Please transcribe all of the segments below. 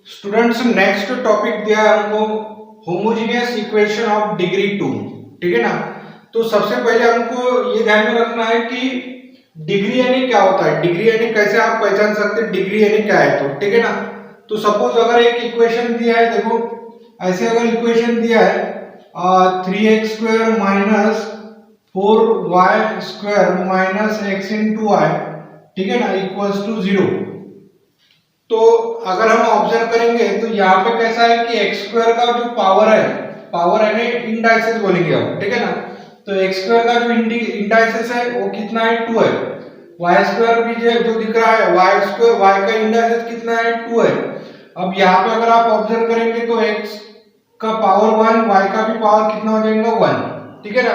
Students next topic दिया है हमको होमोजेनियस इक्वेशन ऑफ डिग्री 2। ठीक है ना। तो सबसे पहले हमको ये ध्यान में रखना है कि डिग्री यानी क्या होता है, डिग्री यानी कैसे आप पहचान सकते हैं डिग्री यानी क्या है। तो ठीक है ना। तो सपोज अगर एक इक्वेशन दिया है, देखो ऐसे अगर इक्वेशन दिया है 3x² minus 4y² minus x into y, ठीक है ना, इक्वल्स टू 0। तो अगर हम ऑब्जर्व करेंगे तो यहाँ पे कैसा है कि x² का जो पावर है, पावर यानी इंडाइसेस बोलेंगे हम, ठीक है ना। तो x² का जो इंडाइसेस है वो कितना है, 2 है। y² भी जो दिख रहा है y² y का इंडाइसेस कितना है, 2 है। अब यहाँ पे अगर आप ऑब्जर्व करेंगे तो x का पावर 1, y का भी पावर कितना हो जाएगा, 1, ठीक है ना।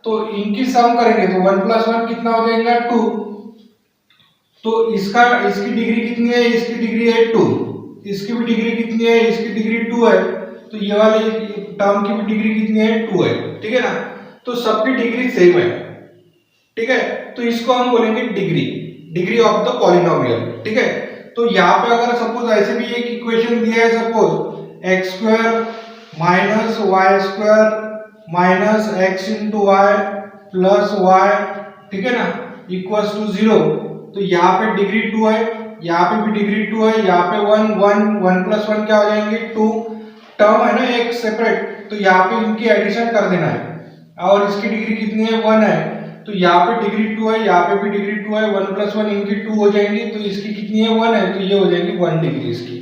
तो इनकी सम करेंगे तो 1 + 1 कितना हो जाएगा, 2। तो इसकी डिग्री कितनी है, इसकी डिग्री है 2, इसकी भी डिग्री कितनी है, इसकी डिग्री 2 है। तो ये वाले टर्म की भी डिग्री कितनी है, 2 है, ठीक है ना। तो सबकी डिग्री सेम है, ठीक है। तो इसको हम बोलेंगे degree, degree of the polynomial, ठीक है। तो यहाँ पे अगर सपोज ऐसे भी एक इक्वेशन दिया है, suppose x² minus y² minus x into y plus y, ठीक है ना, इक्वल्स टू 0। तो यहाँ पे डिग्री 2 है, यहाँ पे भी डिग्री 2 है, यहाँ पे 1 1 1 + 1 क्या हो जाएंगे, 2। टर्म है ना एक सेपरेट, तो यहाँ पे इनकी एडिशन कर देना है। और इसकी डिग्री कितनी है, 1 है। तो यहाँ पे डिग्री 2 है, यहाँ पे भी डिग्री 2 है, 1 + 1 इनकी 2 हो जाएंगी। तो इसकी कितनी है, 1 है, तो ये हो जाएगी 1 डिग्री इसकी।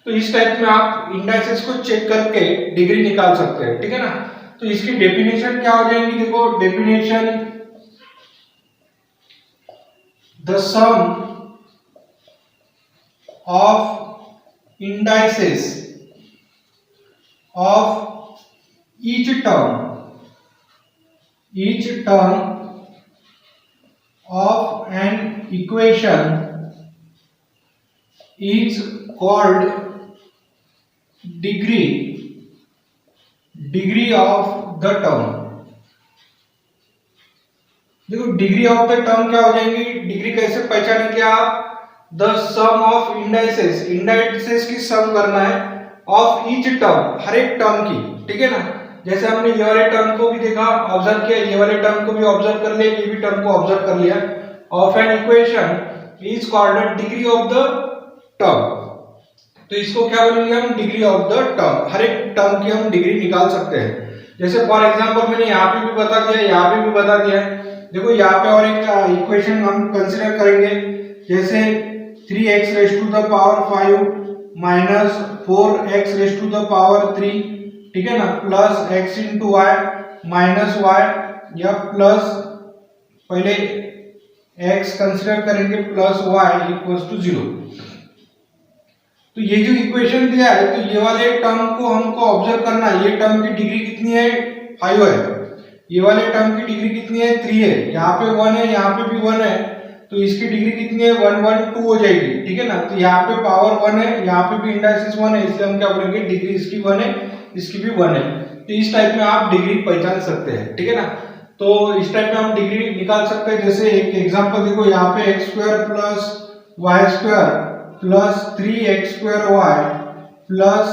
तो इस टाइप में आप इंडाइसेस को चेक करके डिग्री निकाल सकते हैं, ठीक है ना। तो इसकी डेफिनेशन क्या हो जाएंगी, देखो definition the sum of indices of each term of an equation is called degree of the term। देखो डिग्री ऑफ द टर्म क्या हो जाएगी, डिग्री कैसे पहचानेंगे आप, the sum of indices, indices की सम करना है ऑफ ईच टर्म, हर एक टर्म की, ठीक है ना। जैसे हमने ये वाले टर्म को भी देखा, ऑब्जर्व किया, ये वाले टर्म को भी ऑब्जर्व कर लिया, ये भी टर्म को ऑब्जर्व कर लिया। Of an equation is called degree of the term. तो इसको क्या बोलेंगे हम, डिग्री ऑफ द टर्म। हर एक टर्म की हम डिग्री निकाल सकते हैं। जैसे फॉर एग्जांपल मैंने यहाँ पे भी बता दिया, यहाँ पे भी बता दिया है। देखो यहाँ पे और एक इक्वेशन हम कंसीडर करेंगे, जैसे 3x⁵ माइनस 4x⁵3, ठीक है ना, plus x into y minus y, या प्लस पहले x कंसीडर करेंगे प्लस y इक्वल्स टू 0। तो ये जो इक्वेशन दिया है, तो ये वाले टर्म को हमको ऑब्जर्व करना है। ये टर्म की डिग्री कितनी है, 5 है। ये वाले टर्म की डिग्री कितनी है, 3 है। यहाँ पे 1 है, यहाँ पे भी 1 है। तो इसकी डिग्री कितनी है, 1 1 2 हो जाएगी, ठीक है ना। तो यहाँ पे पावर 1 है, यहाँ पे भी इंडाइसिस 1 है, इसलिए हम क्या बोलेंगे, डिग्री इसकी 1 है, इसकी भी 1 है। तो इस टाइप में आप डिग्री पहचान सकते हैं, ठीक है ना। तो इस टाइप में हम डिग्री निकाल सकते हैं। जैसे एक एग्जांपल देखो, यहाँ पे x² plus y² plus 3x²y plus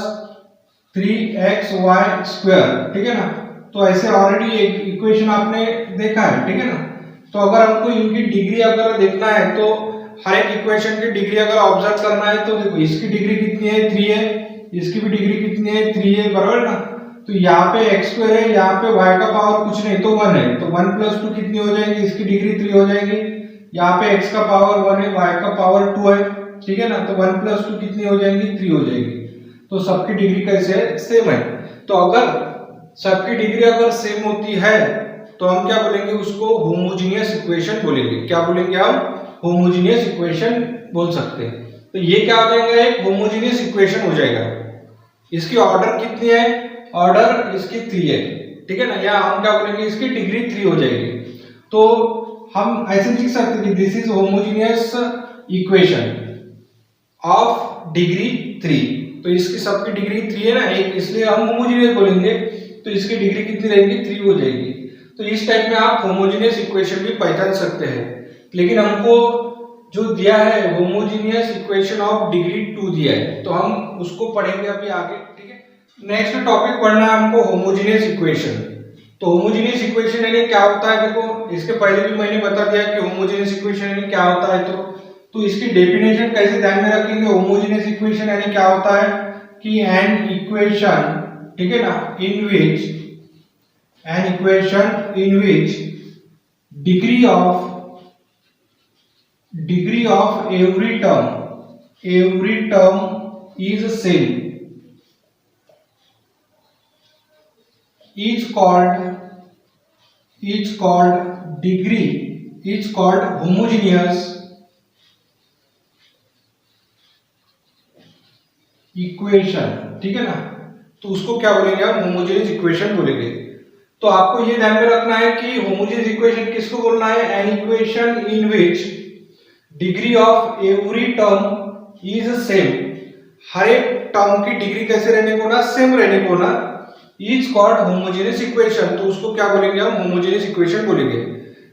3xy², ठीक है ना। तो ऐसे ऑलरेडी एक इक्वेशन आपने देखा है, ठीक है ना। तो अगर हमको इनकी डिग्री अगर देखना है, तो हर एक इक्वेशन की डिग्री अगर ऑब्जर्व करना है, तो देखो इसकी डिग्री कितनी है, 3 है, इसकी भी डिग्री कितनी है, 3 है, बराबर ना। तो यहाँ पे x² है, यहाँ पे y का पावर कुछ नहीं तो 1 है, तो 1 + 2 कितनी हो जाएगी, इसकी डिग्री 3 हो जाएगी। यहाँ पे x का पावर 1 है, y का पावर 2 है, ठीक है ना। तो 1 + 2 कितनी हो जाएंगी, 3 हो जाएगी। तो सबकी डिग्री कैसे है, सेम है। तो अगर सबकी डिग्री अगर सेम होती है, तो हम क्या बोलेंगे, उसको होमोजेनियस इक्वेशन बोलेंगे। क्या बोलेंगे हम, होमोजेनियस इक्वेशन बोल सकते हैं। तो ये क्या हो जाएगा, एक होमोजेनियस इक्वेशन हो जाएगा। इसकी ऑर्डर कितनी है, ऑर्डर इसकी 3 है, ठीक है ना। या हम क्या बोलेंगे, इसकी डिग्री 3 हो जाएगी। तो हम ऐसे लिख सकते हैं कि this is homogeneous equation of degree 3। तो इसकी सबकी डिग्री 3 है ना, एक, इसलिए हम होमोजेनियस बोलेंगे। तो इसकी डिग्री कितनी रहेगी, 3 हो जाएगी। तो इस टाइप में आप होमोजेनियस इक्वेशन भी पहचान सकते हैं। लेकिन हमको जो दिया है होमोजेनियस इक्वेशन ऑफ डिग्री 2 दिया है, तो हम उसको पढ़ेंगे अभी आगे, ठीक है। नेक्स्ट टॉपिक पढ़ना है हमको होमोजेनियस इक्वेशन। तो होमोजेनियस इक्वेशन यानी क्या होता है, देखो इसके पहले भी मैंने बता दिया कि होमोजेनियस इक्वेशन यानी क्या होता है। तो इसकी डेफिनेशन कैसे ध्यान में रखेंगे। होमोजेनियस इक्वेशन यानी क्या होता है कि एन इक्वेशन, ठीक है ना, इन विच degree of every term is same is called homogeneous equation, ठीक है ना। तो उसको क्या बोलेंगे हम, होमोजेनियस इक्वेशन बोलेंगे। तो आपको ये ध्यान में रखना है कि होमोजेनियस इक्वेशन किसको बोलना है, an equation in which degree of every term is same, हर एक टर्म की डिग्री कैसे रहने को ना, सेम रहने को ना, इज कॉल्ड होमोजेनियस इक्वेशन। तो उसको क्या बोलेंगे हम, होमोजेनियस इक्वेशन बोलेंगे।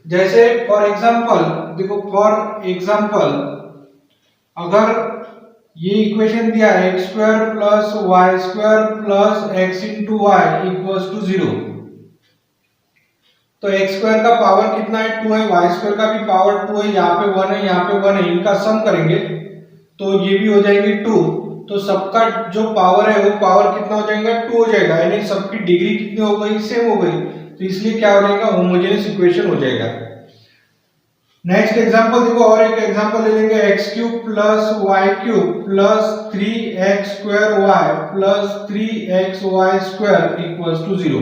जैसे फॉर एग्जांपल देखो, फॉर एग्जांपल अगर ये इक्वेशन दिया है x square plus y square plus x into y equals to 0, तो x स्क्वायर का पावर कितना है, 2 है, y स्क्वायर का भी पावर 2 है, यहाँ पे 1 है, यहाँ पे 1 है, इनका सम करेंगे तो ये भी हो जाएंगे 2। तो सबका जो पावर है वो पावर कितना हो जाएगा, 2 हो जाएगा, यानी सबकी डिग्री कितनी हो गई, सेम हो गई। तो इसलिए क्या हो जाएगा, होमोजेनियस इक्वेशन हो जाएगा। नेक्स्ट एग्जांपल देखो, और एक एग्जांपल ले लेंगे, x cube plus y cube plus 3x square y plus 3xy square equals to 0।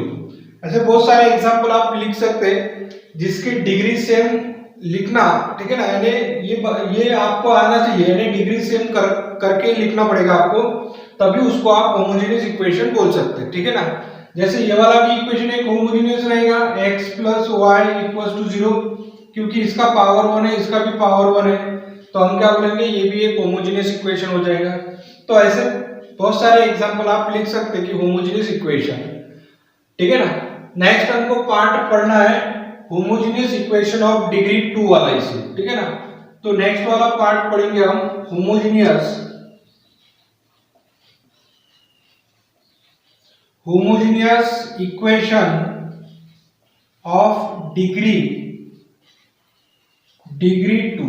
ऐसे बहुत सारे एग्जांपल आप लिख सकते हैं जिसकी डिग्री सेम लिखना, ठीक है ना, यानी ये आपको आना चाहिए, यानी डिग्री सेम करके लिखना पड़ेगा आपको, तभी उसको आप होमोजेनियस इक्वेशन बोल सकते हैं, ठीक है ना। जैसे ये वाला भी इक्वेशन एक होमोजेनियस रहेगा, x plus y equals to 0, क्योंकि इसका पावर 1 है, इसका भी पावर 1 है, तो हम क्या बोलेंगे, ये भी एक होमोजेनियस इक्वेशन हो जाएगा। तो ऐसे बहुत सारे एग्जांपल आप लिख सकते हैं कि होमोजेनियस इक्वेशन, ठीक है ना। नेक्स्ट हमको पार्ट पढ़ना है होमोजेनियस इक्वेशन ऑफ डिग्री 2 वाला इसे, ठीक है ना। तो नेक्स्ट वाला पार्ट पढ़ेंगे हम होमोजेनियस इक्वेशन ऑफ डिग्री 2।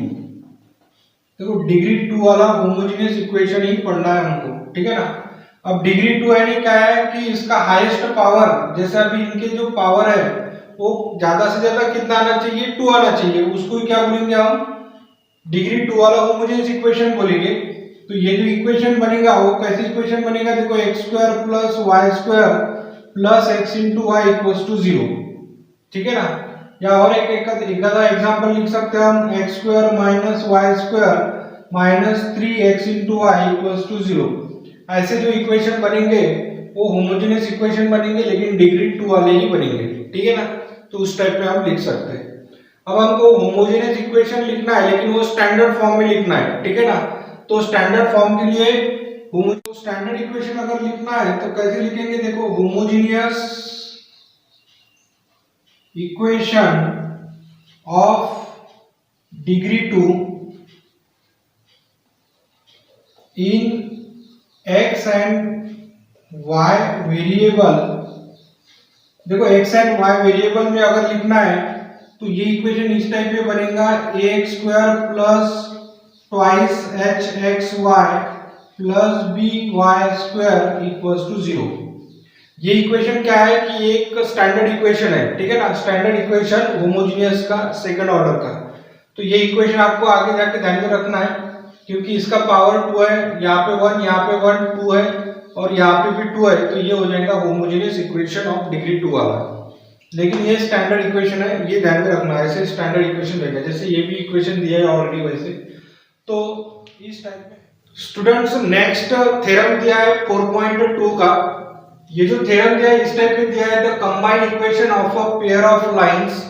देखो डिग्री 2 वाला होमोजेनियस इक्वेशन ही पढ़ना है हमको, ठीक है ना। अब डिग्री 2 यानी क्या है कि इसका हाईएस्ट पावर, जैसे अभी इनके जो पावर है वो ज्यादा से ज्यादा कितना आना चाहिए, 2 आना चाहिए, उसको क्या बोलेंगे हम, डिग्री 2 वाला होमोजेनियस इक्वेशन बोलेंगे। तो ये जो इक्वेशन बनेगा वो कैसी इक्वेशन बनेगा, देखो x square plus y square plus x into y equals to 0, ठीक है ना। या और एक आधा एग्जांपल लिख सकते हैं हम, x square minus y square minus 3x into y equals to 0। ऐसे जो इक्वेशन बनेंगे वो होमोजेनियस इक्वेशन बनेंगे, लेकिन डिग्री 2 वाले ही बनेंगे, ठीक है ना। तो उस टाइप में हम लिख सकते हैं। अब हमको होमोजेनियस इक्वेशन लिखना है, लेकिन वो स्टैंडर्ड फॉर्म में लिखना है, ठीक है ना। तो स्टैंडर्ड फॉर्म के लिए स्टैंडर्ड इक्वेशन अगर लिखना है तो कैसे लिखेंगे, देखो homogeneous equation of degree 2 in x and y variable. देखो x एंड y वेरिएबल में अगर लिखना है तो ये इक्वेशन इस टाइप में बनेगा, ax square plus twice hxy plus by square equals to 0। ये इक्वेशन क्या है कि एक स्टैंडर्ड इक्वेशन है, ठीक है ना, स्टैंडर्ड इक्वेशन होमोजेनियस का सेकंड ऑर्डर का। तो ये इक्वेशन आपको आगे जाके ध्यान में रखना है, क्योंकि इसका पावर 2 है, यहाँ पे 1, यहाँ पे 1, 2 है और यहाँ पे भी 2 है, तो ये हो जाएगा होमोजेनियस इक्वेशन ऑफ डिग्री 2 वाला। लेकिन ये स्टैंडर्ड इक्वेशन है, ये ध्यान में रखना है, ऐसे स्टैंडर्ड इक्वेशन रहेगा, जैसे ये भी इक्वेशन दिया है ऑलरेडी वैसे। तो इस टाइप में स्टूडेंट्स नेक्स्ट थ्योरम दिया है 4.2 का। ये जो थ्योरम दिया है इस टाइप में दिया है, the combined equation of a pair of lines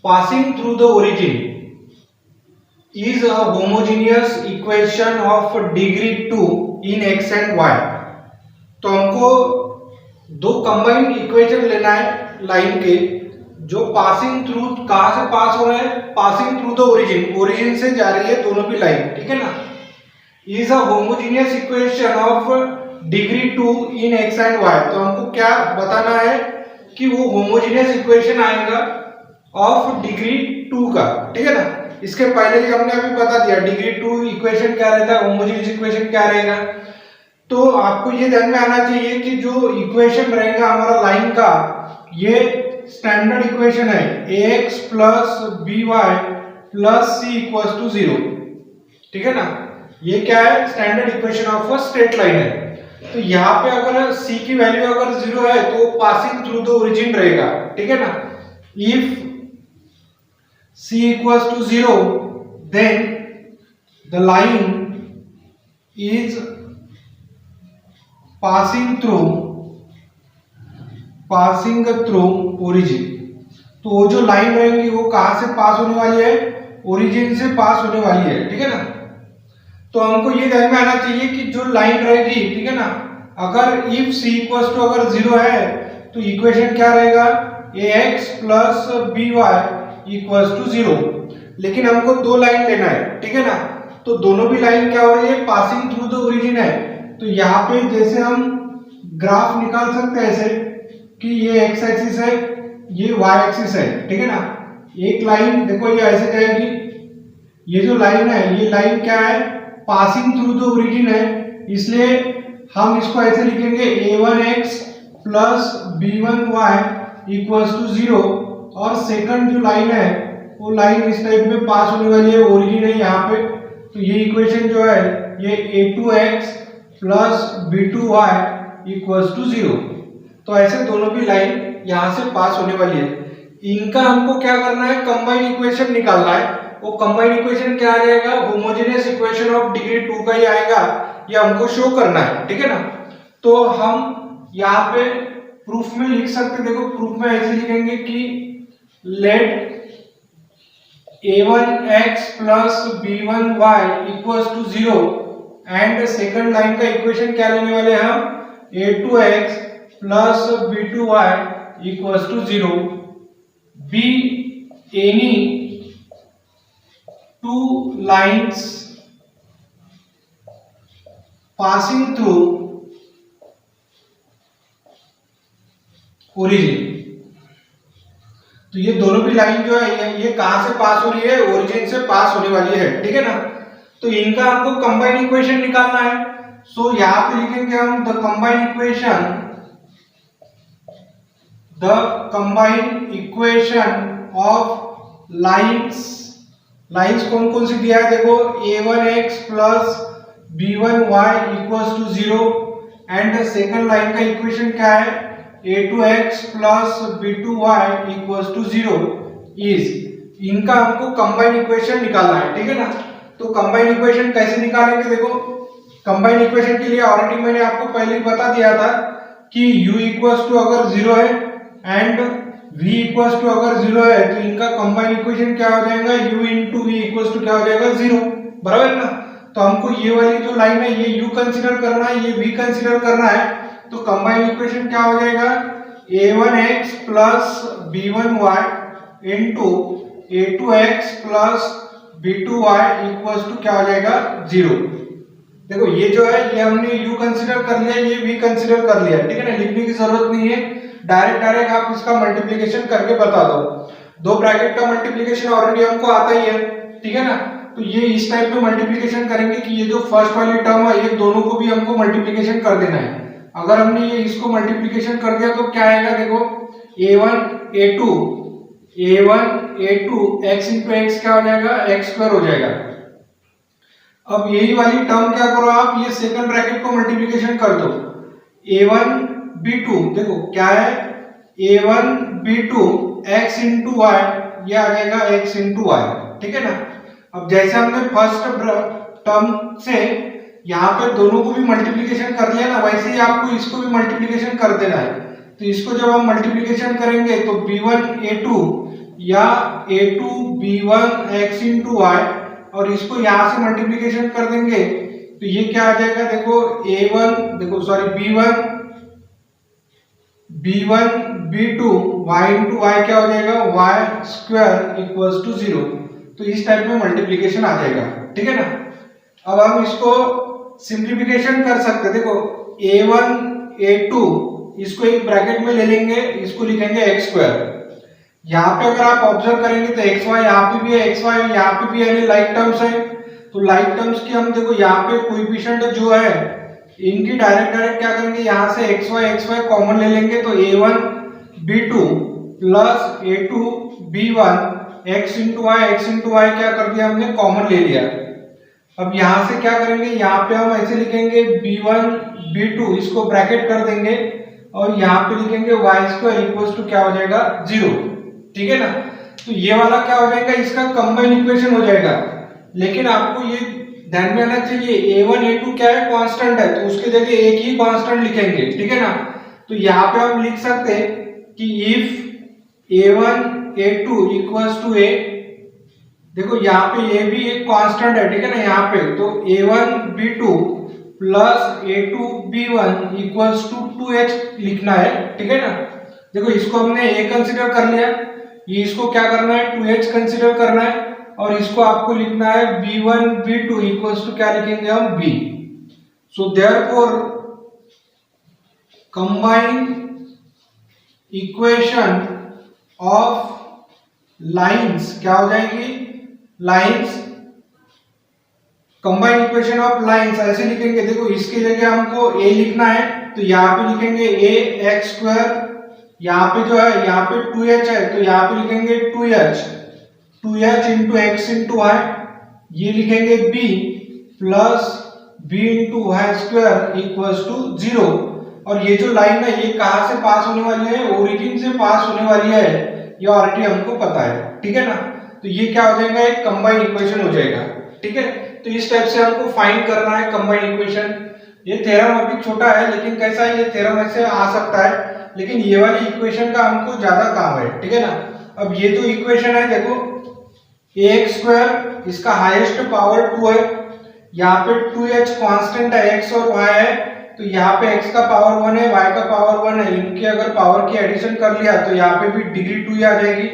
passing through the origin is a homogeneous equation of degree 2 in x and y। तो हमको दो कंबाइंड इक्वेशन लेना है लाइन के, जो पासिंग थ्रू, कहां से पास हो रहे हैं, passing through the origin, origin से जा रही है दोनों भी लाइन, ठीक है ना। Is a homogeneous equation of degree 2 in x and y. तो हमको क्या बताना है कि वो होमोजेनियस इक्वेशन आएगा ऑफ डिग्री 2 का, ठीक है ना। इसके पहले ही हमने अभी बता दिया डिग्री 2 इक्वेशन क्या रहता है, होमोजेनियस इक्वेशन क्या रहेगा। तो आपको ये ध्यान में आना चाहिए कि जो इक्वेशन रहेगा हमारा लाइन का, ये स्टैंडर्ड इक्वेशन है ax plus by plus c equals to 0, ठीक है ना। ये क्या है, standard equation of a straight line है। तो यहाँ पे अगर c की वैल्यू अगर 0 है तो पासिंग थ्रू द ओरिजिन रहेगा, ठीक है ना। If c equals to 0 then the line is passing through origin. तो वो जो लाइन रहेगी वो कहां से पास होने वाली है, ओरिजिन से पास होने वाली है, ठीक है ना। तो हमको ये ध्यान में आना चाहिए कि जो लाइन रहेगी, ठीक है ना, अगर इफ c इक्वल्स टू अगर 0 है तो इक्वेशन क्या रहेगा, ax plus by equals to 0। लेकिन हमको दो लाइन लेना है, ठीक है ना। तो दोनों भी लाइन क्या हो रही है, पासिंग थ्रू द ओरिजिन है। तो यहाँ पे जैसे हम ग्राफ निकाल सकते हैं ऐसे कि ये एक्स एक्सिस है, ये वाई एक्सिस है, ठीक है ना। एक लाइन देखो ये ऐसे जाएगी, ये जो लाइन है ये लाइन क्या है, पासिंग थ्रू द ओरिजिन है, इसलिए हम इसको ऐसे लिखेंगे a1x plus b1y equals to 0। और सेकंड जो लाइन है वो लाइन इस टाइप में पास होने वाली है, ओरिजिन है यहाँ पे। तो ये इक्वेशन जो है ये a2x plus b2y equals to 0। तो ऐसे दोनों भी लाइन यहाँ से पास होने वाली है। इनका हमको क्या करना है, कंबाइन इक्वेशन निकालना है। वो कंबाइन इक्वेशन क्या आ जाएगा, होमोजेनियस इक्वेशन ऑफ डिग्री 2 का ही आएगा, ये हमको शो करना है, ठीक है ना। तो हम यहाँ पे प्रूफ में लिख सकते, देखो प्रूफ में ऐसे लिखेंगे कि let a1x plus b1y equals to 0 and second line का इक्वेशन क्या लेने वाले हैं हम, a2x plus b2y equals to 0। Be any two lines passing through origin. तो ये दोनों भी लाइन जो है ये कहां से पास हो रही है, ओरिजिन से पास होने वाली है, ठीक है ना। तो इनका हमको कंबाइन इक्वेशन निकालना है। सो यहां पे लिखेंगे हम the combine equation of lines कौन कौन सी दिया है, देखो a1x plus b1y equals to 0 and second line का इक्वेशन क्या है, a2x plus b2y equals to 0 is. इनका हमको कंबाइन इक्वेशन निकालना है, ठीक है ना। तो कंबाइन इक्वेशन कैसे निकालेंगे, देखो कंबाइन इक्वेशन के लिए ऑलरेडी मैंने आपको पहले ही बता दिया था कि u इक्वल्स टू अगर 0 है एंड v इक्वल्स टू अगर 0 है तो इनका कंबाइन इक्वेशन क्या हो जाएगा, u into v equals to क्या हो जाएगा, 0, बराबर ना। तो हमको ये वाली जो लाइन है ये u कंसीडर करना है, ये v कंसीडर करना है। तो कंबाइन इक्वेशन क्या हो जाएगा, a1x plus b1y into a2x plus b2y equals to क्या हो जाएगा, 0। देखो ये जो है ये हमने u कंसीडर कर लिया, ये v कंसीडर कर लिया, ठीक है ना। लिखने की जरूरत नहीं है, डायरेक्ट आप इसका मल्टीप्लिकेशन करके बता दो। दो ब्रैकेट का मल्टीप्लिकेशन ऑलरेडी हमको आता ही है, ठीक है ना। तो ये इस टाइप में मल्टीप्लिकेशन करेंगे कि ये जो फर्स्ट वाली टर्म है ये दोनों को भी हमको मल्टीप्लिकेशन कर देना है। अगर हमने ये इसको मल्टीप्लिकेशन कर दिया तो क्या आएगा, देखो a1 a2 x into x क्या हो जाएगा, x स्क्वायर हो जाएगा। अब यही वाली टर्म क्या करो आप, ये सेकंड ब्रैकेट को मल्टीप्लिकेशन कर दो, a1 b2 देखो क्या है, a1 b2 x into y ये आ जाएगा x इंटू y, ठीक है ना। अब जैसे हमने फर्स्ट टर्म से यहाँ पे दोनों को भी मल्टीप्लिकेशन कर लिया ना, वैसे ही आपको इसको भी मल्टीप्लिकेशन कर देना है। तो इसको जब हम मल्टीप्लिकेशन करेंगे तो b1 a2 या a2 b1 x into y और इसको यहाँ से मल्टीप्लिकेशन कर देंगे तो ये क्या आ जाएगा, देखो a1 देखो sorry b1 b1 b2 y into Y क्या हो जाएगा y स्क्वायर इक्वल्स टू 0। तो इस टाइप में मल्टीप्लीकेशन आ जाएगा, ठीक है ना। अब हम इसको सिंप्लीफिकेशन कर सकते हैं। देखो a1 a2 इसको एक ब्रैकेट में ले लेंगे, इसको लिखेंगे x स्क्वायर। यहाँ पे अगर आप ऑब्जर्व करेंगे तो xy यहाँ पे भी है, xy यहाँ पे भी है, यानी लाइक टर्म्स है। तो लाइक टर्म्स की हम देखो यहाँ पे कोएफिशिएंट जो है इनकी डायरेक्ट क्या करेंगे, यहाँ से xy कॉमन ले लेंगे। तो a1 b2 plus a2 b1 x into Y क्या कर दिया हमने, कॉमन ले लिया। अब यहाँ से क्या करेंगे, यहाँ पे हम ऐसे लिखेंगे b1 b2 इसको ब्रैकेट कर देंगे और यहाँ पे लिखेंगे y स्क्वायर इक्वल्स टू क्या हो जाएगा 0, ठीक है ना। तो ये वाला क्या हो जाएगा, इसका कंबाइन इक्वेशन हो जाएगा। लेकिन आपको ये ध्यान में आना चाहिए a1 a2 क्या है, कांस्टेंट है, तो उसके जगह एक ही कांस्टेंट लिखेंगे, ठीक है ना। तो यहाँ पे हम लिख सकते हैं कि if a1 a2 equals to a, देखो यहाँ पे ये भी एक कांस्टेंट है, ठीक है ना यहाँ पे। तो a1 b2 plus a2 b1 equals to 2h लिखना है, ठीक है ना। देखो इसको हमने a कंसीडर कर लिया, ये इसको क्या करना है 2h कंसीडर करना है, और इसको आपको लिखना है b1 b2 इक्वल्स टू क्या लिखेंगे हम b। So therefore combine equation of lines क्या हो जाएगी, lines, combine equation of lines ऐसे लिखेंगे। देखो इसके जगह हमको a लिखना है, तो यहाँ पे लिखेंगे a x स्क्वायर, यहाँ पे जो है यहाँ पे 2h है तो यहाँ पे लिखेंगे 2h into x into Y, ये लिखेंगे b plus b into y square equals to 0। और ये जो लाइन है ये कहाँ से पास होने वाली है, ओरिजिन से पास होने वाली है, ये ऑलरेडी हमको पता है, ठीक है ना। तो ये क्या हो जाएगा, एक कंबाइन इक्वेशन हो जाएगा, ठीक है। तो इस टाइप से हमको फाइंड करना है कंबाइन इक्वेशन। ये थ्योरम अभी छोटा है, लेकिन कैसा है, ये थ्योरम ऐसे आ सकता है, लेकिन ये वाली इक्वेशन का हमको ज्यादा काम है, ठीक है ना। अब ये जो इक्वेशन है देखो ax स्क्वायर इसका हाईएस्ट पावर 2 है, यहाँ पे 2h कांस्टेंट है, x और y है, तो यहाँ पे x का पावर 1 है, y का पावर 1 है, इनकी अगर पावर की एडिशन कर लिया तो यहाँ पे भी डिग्री 2 ही आ जाएगी,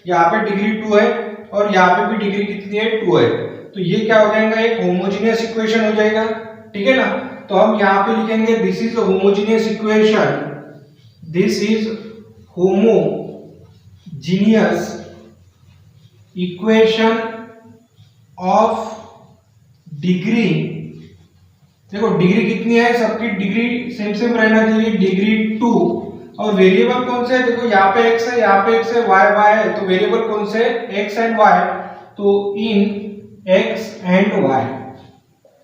यहाँ पे डिग्री 2 है और यहाँ पे भी डिग्री कितनी है 2 है। तो ये क्या हो जाएगा, एक होमोजेनियस इक्वेशन हो जाएगा, ठीक है ना। तो हम यहाँ पे लिखेंगे this is homogeneous equation, this is homogeneous equation of degree, देखो डिग्री कितनी है, सबकी डिग्री सेम रहना चाहिए, डिग्री 2। और वेरिएबल कौन से है, देखो यहाँ पे x है, यहाँ पे x है, y है, तो वेरिएबल कौन से x एंड y, तो इन x एंड y,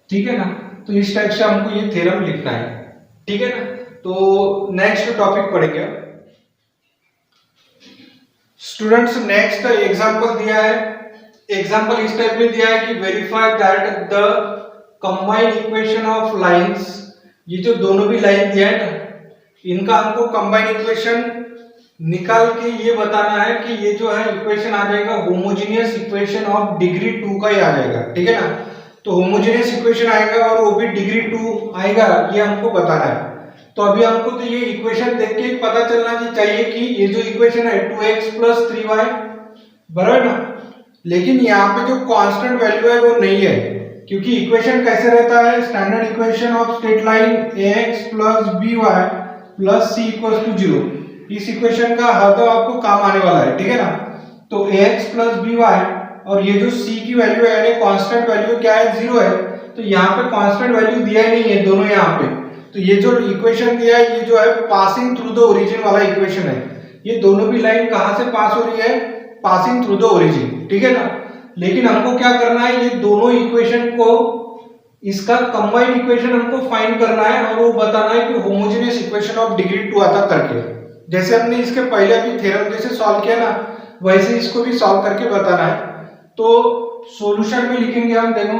ठीक है ना। तो इस टाइप से हमको ये थ्योरम लिखना है, ठीक है ना। तो नेक्स्ट टॉपिक पढ़ेंगे स्टूडेंट्स। नेक्स्ट एग्जांपल दिया है, एग्जांपल इस टाइप में दिया है कि verify that the combined equation of lines, ये जो दोनों भी लाइन दिया है ना, इनका हमको कंबाइंड इक्वेशन निकाल के ये बताना है कि ये जो है इक्वेशन आ जाएगा होमोजेनियस इक्वेशन ऑफ डिग्री 2 का ही आ जाएगा, ठीक है ना। तो होमोजेनियस इक्वेशन आएगा और वो भी डिग्री 2 आएगा, ये हमको बताना है। तो अभी हमको तो ये इक्वेशन देख के पता चलना चाहिए कि ये जो इक्वेशन है 2x प्लस 3y बराबर ना, लेकिन यहाँ पे जो कांस्टेंट वैल्यू है वो नहीं है, क्योंकि इक्वेशन कैसे रहता है, standard equation of straight line ax plus by plus c equals to 0। इस इक्वेशन का हर तो आपको काम आने वाला है, ठीक है ना। तो ax प्लस by और ये जो c की वैल्यू है यानी कांस्टेंट वैल्यू क्या है 0 है, तो यहाँ पे कांस्टेंट वैल्यू दिया ही नहीं है दोनों यहाँ पे। तो ये जो इक्वेशन दिया है ये जो है पासिंग थ्रू द ओरिजिन वाला इक्वेशन है, ये दोनों भी लाइन कहां से पास हो रही है, पासिंग थ्रू द ओरिजिन, ठीक है ना। लेकिन हमको क्या करना है, ये दोनों इक्वेशन को, इसका कंबाइंड इक्वेशन हमको फाइंड करना है और वो बताना है कि होमोजेनियस इक्वेशन ऑफ डिग्री 2 आता करके। जैसे हमने इसके पहले भी थ्योरम जैसे सॉल्व किया ना, वैसे इसको भी सॉल्व करके बताना है। तो सॉल्यूशन में लिखेंगे हम, देखो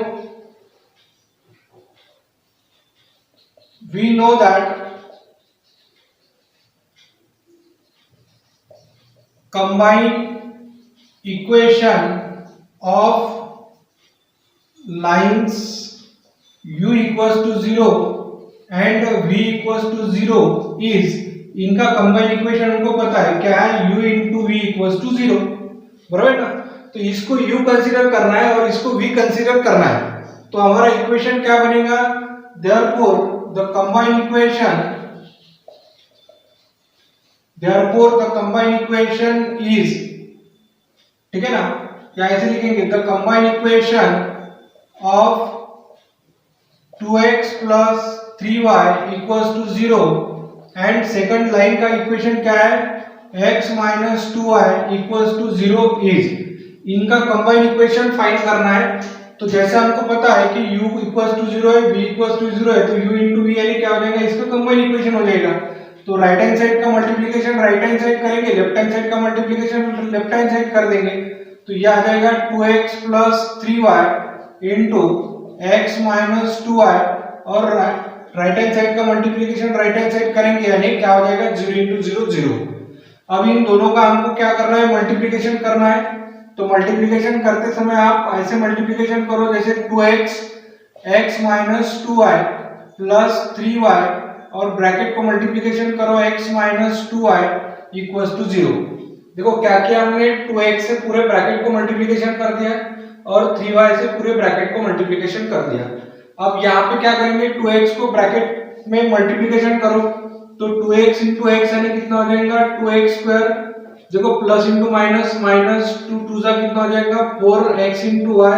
we know that combined equation of lines u equals to 0 and v equals to 0 is इनका कंबाइन इक्वेशन उनको पता है क्या है, u into v equals to 0, बराबर ना। तो इसको u कंसीडर करना है और इसको v कंसीडर करना है, तो हमारा इक्वेशन क्या बनेगा, therefore the combined equation is, ठीक है ना, या ऐसे लिखेंगे the combined equation of 2x plus 3y equals to 0 and second line का इक्वेशन क्या है, x minus 2y equals to 0 is, इनका कंबाइंड इक्वेशन फाइंड करना है। तो जैसे हमको पता है कि u equals to 0 है, v equals to 0 है, तो u into v यानी क्या हो जाएगा, इसका कंबाइंड इक्वेशन हो जाएगा। तो राइट हैंड साइड का मल्टीप्लिकेशन राइट हैंड साइड करेंगे, लेफ्ट हैंड साइड का मल्टीप्लिकेशन लेफ्ट हैंड साइड कर देंगे, तो ये आ जाएगा 2x plus 3y into x minus 2y, और राइट हैंड साइड का मल्टीप्लिकेशन राइट हैंड साइड करेंगे यानी क्या हो जाएगा 0 into 0 0। अब इन दोनों का हमको क्या करना है, मल्टीप्लिकेशन करना है। तो मल्टीप्लिकेशन करते समय आप ऐसे मल्टीप्लिकेशन करो जैसे 2x x minus 2y plus 3y और ब्रैकेट को मल्टीप्लिकेशन करो x minus 2y equals to 0। देखो क्या किया हमने, 2x से पूरे ब्रैकेट को मल्टीप्लिकेशन कर दिया और 3y से पूरे ब्रैकेट को मल्टीप्लिकेशन कर दिया। अब यहाँ पे क्या करेंगे, 2x को ब्रैकेट में मल्टीप्लिकेशन करो, तो 2x into x यानी कितना हो जाएगा 2x स्क्वायर, देखो प्लस इंटू माइनस, माइनस 2 2 जा कितना हो जाएगा 4x into y,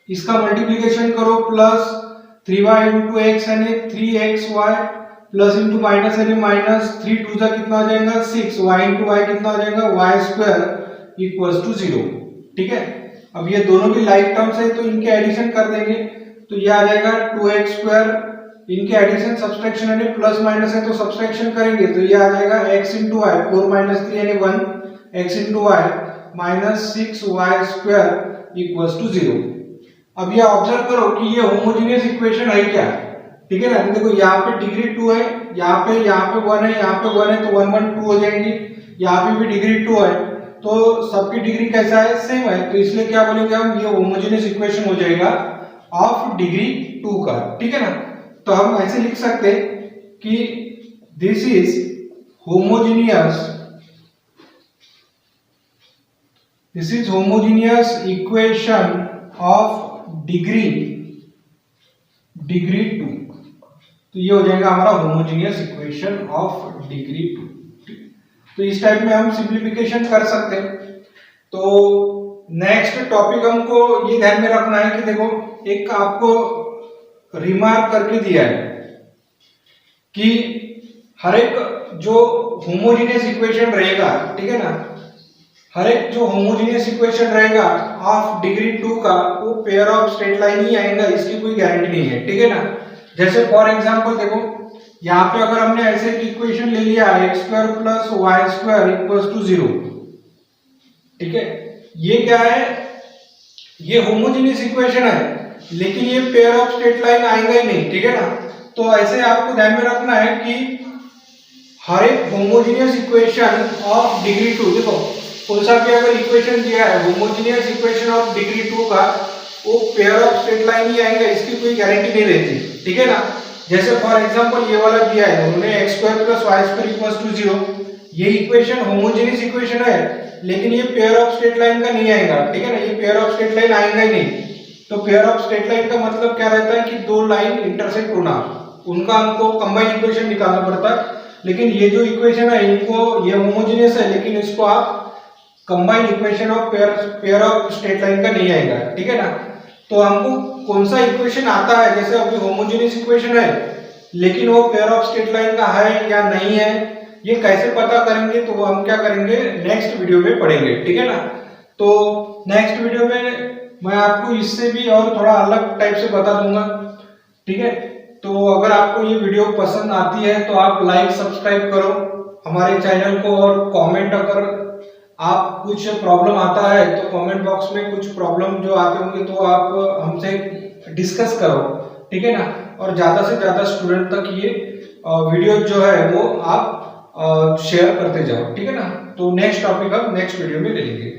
इसका मल्टीप्लिकेशन करो प्लस 3y into x यानी 3xy प्लस इंटू माइनस यानी माइनस 3 2 जा कितना हो जाएगा 6, y into y कितना हो जाएगा y स्क्वायर इक्वल्स टू 0, ठीक है। अब ये दोनों भी लाइक टर्म्स है तो इनके एडिशन कर देंगे, तो ये आ जाएगा 2x स्क्वायर, इनके एडिशन सब्सट्रैक्शन यानी प्लस माइनस है तो सब्सट्रैक्शन करेंगे, तो ये आ जाएगा x into y 4 minus 3 यानी 1 x into y minus 6y square equals to 0। अब ये ऑब्जर्व करो कि ये होमोजेनियस इक्वेशन है क्या, ठीक है ना। देखो यहाँ पे डिग्री 2 है, यहाँ पे 1 है, यहाँ पे 1 है, तो 1 1 2 हो जाएंगी, यहाँ पे भी डिग्री 2 है, तो सबकी डिग्री कैसा है, सेम है, तो इसलिए क्या बोलेंगे हम, ये होमोजेनियस इक्वेशन हो जाएगा ऑफ डिग्री 2 का, ठीक है ना। तो हम ऐसे लिख सकते हैं कि this is homogeneous equation of degree 2, तो ये हो जाएगा हमारा होमोजेनियस इक्वेशन ऑफ डिग्री 2। तो इस टाइप में हम सिंप्लीफिकेशन कर सकते हैं। तो नेक्स्ट टॉपिक हमको ये ध्यान में रखना है कि देखो एक आपको रिमार्क करके दिया है कि हर एक जो होमोजेनियस इक्वेशन रहेगा, ठीक है ना, हर एक जो होमोजेनियस इक्वेशन रहेगा ऑफ डिग्री 2 का वो पेयर ऑफ स्ट्रेट लाइन ही आएगा, इसकी कोई गारंटी नहीं है, ठीक है ना। जैसे फॉर एग्जांपल देखो यहाँ पे अगर हमने ऐसे एक इक्वेशन ले लिया x square plus y square equals to 0, ठीक है, ये क्या है, ये होमोजेनियस इक्वेशन है लेकिन ये पेयर ऑफ स्ट्रेट लाइन आएगा ही नहीं, ठीक है ना। तो ऐसे आपको ध्यान में रखना है कि हर एक होमोजेनियस इक्वेशन ऑफ डिग्री 2, देखो कौन सा भी अगर इक्वेशन दिया है होमोजेनियस इक्वेशन ऑफ डिग्री 2 का, वो पेयर ऑफ स्ट्रेट लाइन ही आएगा, इसकी कोई गारंटी नहीं रहती, ठीक है ना। जैसे फॉर एग्जांपल ये वाला दिया है, उन्होंने x square plus y square equals to 0, ये इक्वेशन होमोजेनियस इक्वेशन है लेकिन ये पेयर ऑफ स्ट्रेट लाइन का नहीं आएगा, ठीक है ना, ये पेयर ऑफ स्ट्रेट लाइन आएगा ही नहीं। तो पेयर ऑफ स्ट्रेट लाइन का मतलब क्या रहता है कि दो लाइन इंटरसेक्ट होना, उनका हमको कंबाइन इक्वेशन निकालना पड़ता है। लेकिन ये जो इक्वेशन है इनको, ये होमोजेनियस है लेकिन इसको आप combine equation of pair of straight line का नहीं आएगा, ठीक है ना। तो हमको कौन सा इक्वेशन आता है, जैसे अभी होमोजेनियस इक्वेशन है लेकिन वो पेयर ऑफ स्ट्रेट लाइन का है या नहीं है, ये कैसे पता करेंगे, तो हम क्या करेंगे नेक्स्ट वीडियो में पढ़ेंगे, ठीक है ना। तो नेक्स्ट वीडियो में मैं आपको इससे भी और थोड़ा अलग टाइप से बता दूंगा, ठीक है। तो अगर आपको ये वीडियो पसंद आती है तो आप लाइक सब्सक्राइब करो हमारे चैनल को, और कमेंट अगर आप कुछ प्रॉब्लम आता है तो कमेंट बॉक्स में कुछ प्रॉब्लम जो आते होंगे तो आप हमसे डिस्कस करो, ठीक है ना। और ज्यादा से ज्यादा स्टूडेंट तक ये वीडियो जो है वो आप शेयर करते जाओ, ठीक है ना। तो नेक्स्ट टॉपिक हम नेक्स्ट वीडियो में ले लेंगे।